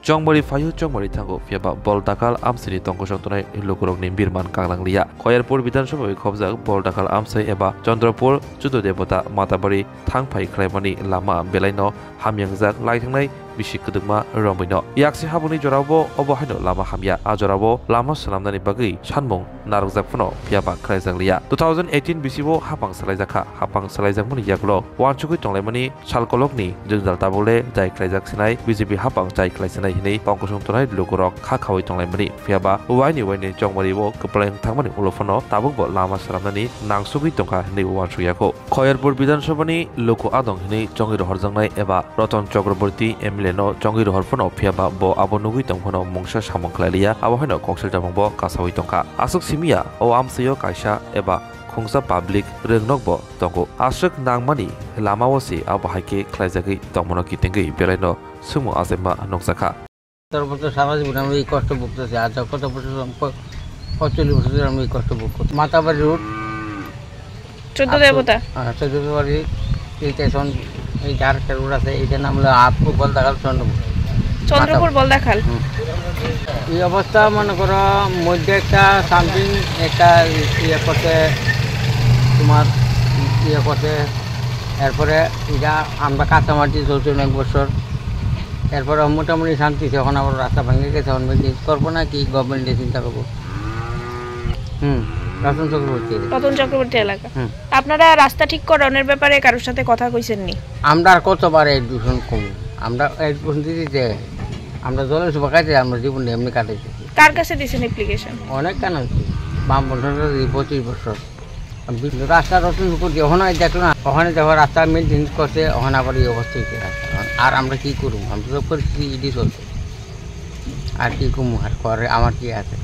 Chongmari Fayu Chongmari Tango Fiaba Boldakal Amsini Tongo Shontonai Lukurok Nimbirman Kanglanglia Koyarpur Bidanshabai Khobjak Boldakal Amsai Eba Chandrapur Judo Debota Matabari Thangpai Kraimani Lama Belaino Hamyangjak Laitangnai Bisi Kudugma Rombino Yaksi Habuni Jorabo Obohino Lama Hamya Ajorabo Lama Salamnani Bagi Shanmung Narokjakfuno Fiaba Kraijanglia 2018 Bisibo Hapang Salaijaka Hapang Salaijakmuni Yaklo Wanchukui Tonglaimani Shalkolokni Jungdal Tabule Jai Kraijak Sinai BJP Hapang Jai Klaisinai Hini Tongkosong Tonai Lukurok Khakhawi Tonglaimani Fiaba Waini Chongmaribo Kepleng Thangmani Ulofono Tabukbo Lama Salamnani Nangsugui Tongka Hini Wanchuyako Koyarpur Bidanshabani Luku Adong Hini Chongiro Horjangnai Eba Roton Chakraborty Leno Chongiro Horfono Fiaba Bo Abonugui Tongfono Mungsha Samongklailia Abohino Kongsel Jamongbo Kasawi Tongka Asuk Simia O Amsayo Kaisha Eba Khongsa Public Rengnokbo Tongo Asuk Nangmani Lamawasi Abahake Klaijagi Tongmono Kitengei Beleno Sumo Azema Noksaka তারপরে সারা জীবন আমরা এই কষ্ট ভুগতেছি আজ কত বছর 45 বছর ধরে আমরা এই কষ্ট ভোগ করছি মাতাবাড়ি রোড 14 দেবতা 14 বাড়ি এই স্টেশন এই যার রোড আছে এটা নাম হলো আপু বলদাখাল চন্দ্রপুর বলদাখাল এই অবস্থা মনে করো মধ্যে একটা সামথিং একটা ইয়ে করতে তোমার ইয়ে করতে এরপরে এটা আমরা কাঁচামাটি চলছে অনেক বছর এরপরে মোটামুটি শান্তি এখন আবার রাস্তা ভেঙে গেছে এখন করবো না কি গভর্নমেন্টে চিন্তা করবো রতন চক্রবর্তী এলাকা আপনারা রাস্তা ঠিক করানোর ব্যাপারে কারোর সাথে কথা কইছেন নি আমরা আর কতবার এই দূষণ কম আমরা এই দূষণ দিতে আমরা জলের শুকাইতে আমরা জীবন এমনি কাটাইছি কার কাছে দিয়েছেন অ্যাপ্লিকেশন অনেক কান বাম বন্ধন 25 বছর রাস্তা রতন করছি ওখানে দেখলো না ওখানে যখন রাস্তা মেনটেন করছে ওখানে আবার এই অবস্থা হয়েছে আর আমরা কি করবো আমরা তো পরিস্থিতি ইডি চলছে আর কি কমু আর করে আমার কি আছে